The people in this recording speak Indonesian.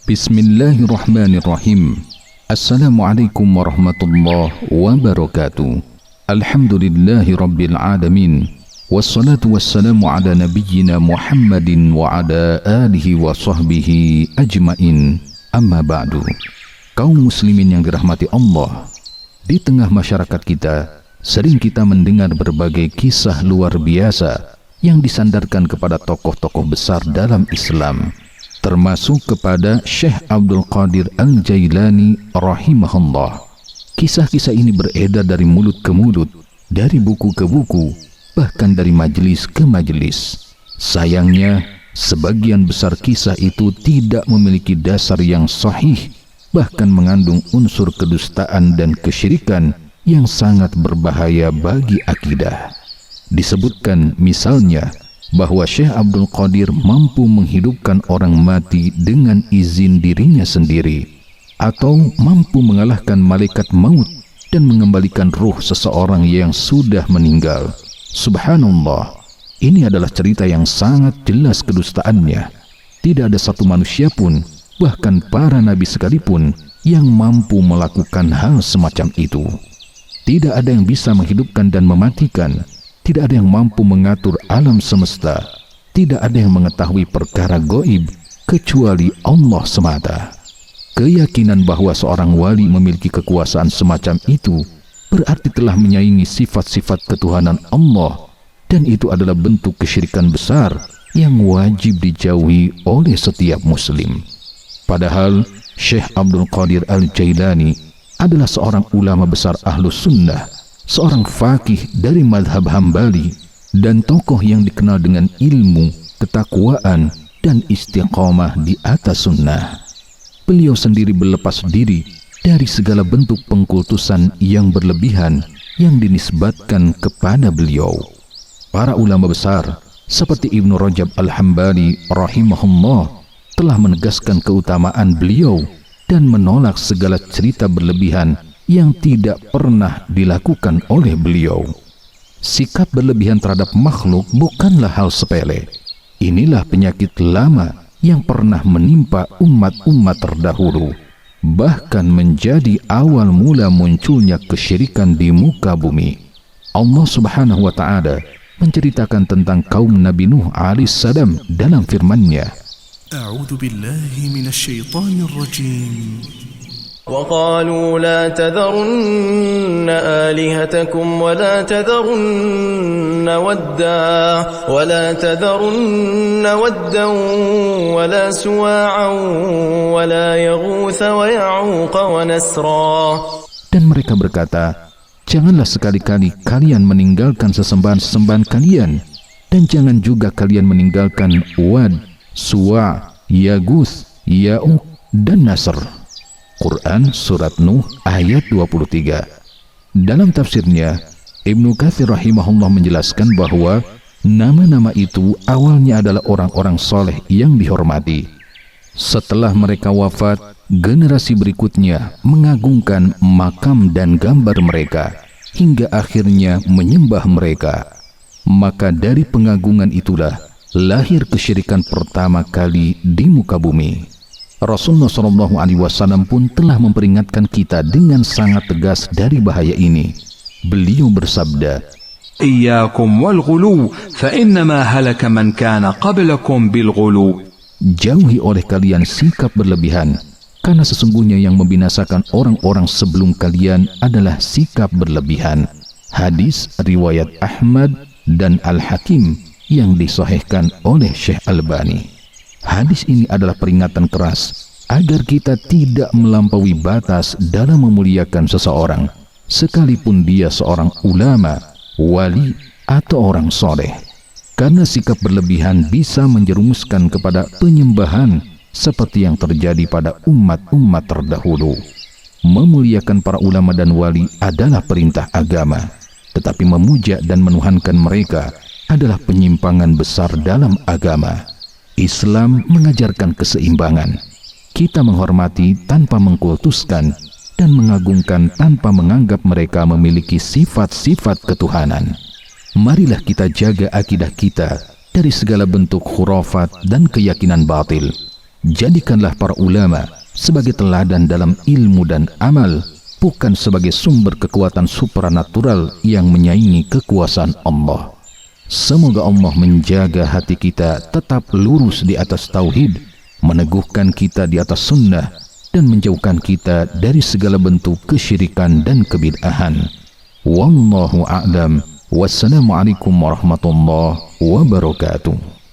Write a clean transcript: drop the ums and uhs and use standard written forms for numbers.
Bismillahirrahmanirrahim. Assalamualaikum warahmatullahi wabarakatuh. Alhamdulillahi rabbil alamin. Wassalatu wassalamu ala nabiyyina Muhammadin wa ala alihi wa sahbihi ajmain. Amma ba'du. Kaum muslimin yang dirahmati Allah, di tengah masyarakat kita sering kita mendengar berbagai kisah luar biasa yang disandarkan kepada tokoh-tokoh besar dalam Islam, termasuk kepada Syekh Abdul Qadir Al-Jailani rahimahullah. Kisah-kisah ini beredar dari mulut ke mulut, dari buku ke buku, bahkan dari majelis ke majelis. Sayangnya, sebagian besar kisah itu tidak memiliki dasar yang sahih, bahkan mengandung unsur kedustaan dan kesyirikan yang sangat berbahaya bagi akidah. Disebutkan misalnya bahwa Syekh Abdul Qadir mampu menghidupkan orang mati dengan izin dirinya sendiri, atau mampu mengalahkan malaikat maut dan mengembalikan ruh seseorang yang sudah meninggal. Subhanallah, ini adalah cerita yang sangat jelas kedustaannya. Tidak ada satu manusia pun, bahkan para nabi sekalipun, yang mampu melakukan hal semacam itu. Tidak ada yang bisa menghidupkan dan mematikan. Tidak ada yang mampu mengatur alam semesta. Tidak ada yang mengetahui perkara gaib kecuali Allah semata. Keyakinan bahwa seorang wali memiliki kekuasaan semacam itu berarti telah menyaingi sifat-sifat ketuhanan Allah, dan itu adalah bentuk kesyirikan besar yang wajib dijauhi oleh setiap muslim. Padahal Syekh Abdul Qadir Al-Jailani adalah seorang ulama besar Ahlus Sunnah, seorang faqih dari madhab Hambali, dan tokoh yang dikenal dengan ilmu, ketakwaan, dan istiqamah di atas sunnah. Beliau sendiri berlepas diri dari segala bentuk pengkultusan yang berlebihan yang dinisbatkan kepada beliau. Para ulama besar seperti Ibnu Rajab Al-Hambali rahimahullah telah menegaskan keutamaan beliau dan menolak segala cerita berlebihan yang tidak pernah dilakukan oleh beliau. Sikap berlebihan terhadap makhluk bukanlah hal sepele. Inilah penyakit lama yang pernah menimpa umat-umat terdahulu, bahkan menjadi awal mula munculnya kesyirikan di muka bumi. Allah Subhanahu wa Ta'ala menceritakan tentang kaum Nabi Nuh alaihissalam dalam firman-Nya, A'udzu billahi minasy syaithanir rajim. وقالوا لا تذرن آلهتكم ولا تذرن ودا ولا سواعا ولا يغوث ويعوق ونسرا. Dan mereka berkata, janganlah sekali-kali kalian meninggalkan sesembahan-sesembahan kalian, dan jangan juga kalian meninggalkan Wad, Suwa', Yaguth, Ya'uq, dan Nasr. Quran Surat Nuh ayat 23. Dalam tafsirnya, Ibnu Katsir rahimahullah menjelaskan bahwa nama-nama itu awalnya adalah orang-orang soleh yang dihormati. Setelah mereka wafat, generasi berikutnya mengagungkan makam dan gambar mereka, hingga akhirnya menyembah mereka. Maka dari pengagungan itulah lahir kesyirikan pertama kali di muka bumi. Rasulullah SAW pun telah memperingatkan kita dengan sangat tegas dari bahaya ini. Beliau bersabda, Iyyakum wal ghulu, fa innama halaka man kana qablakum bil ghulu. Jauhi oleh kalian sikap berlebihan, karena sesungguhnya yang membinasakan orang-orang sebelum kalian adalah sikap berlebihan. Hadis riwayat Ahmad dan Al-Hakim yang disahihkan oleh Syekh Albani. Hadis ini adalah peringatan keras agar kita tidak melampaui batas dalam memuliakan seseorang, sekalipun dia seorang ulama, wali, atau orang soleh. Karena sikap berlebihan bisa menjerumuskan kepada penyembahan seperti yang terjadi pada umat-umat terdahulu. Memuliakan para ulama dan wali adalah perintah agama, tetapi memuja dan menuhankan mereka adalah penyimpangan besar dalam agama. Islam mengajarkan keseimbangan. Kita menghormati tanpa mengkultuskan dan mengagungkan tanpa menganggap mereka memiliki sifat-sifat ketuhanan. Marilah kita jaga akidah kita dari segala bentuk khurafat dan keyakinan batil. Jadikanlah para ulama sebagai teladan dalam ilmu dan amal, bukan sebagai sumber kekuatan supranatural yang menyaingi kekuasaan Allah. Semoga Allah menjaga hati kita tetap lurus di atas tauhid, meneguhkan kita di atas sunnah, dan menjauhkan kita dari segala bentuk kesyirikan dan kebid'ahan. Wallahu a'lam. Wassalamualaikum warahmatullahi wabarakatuh.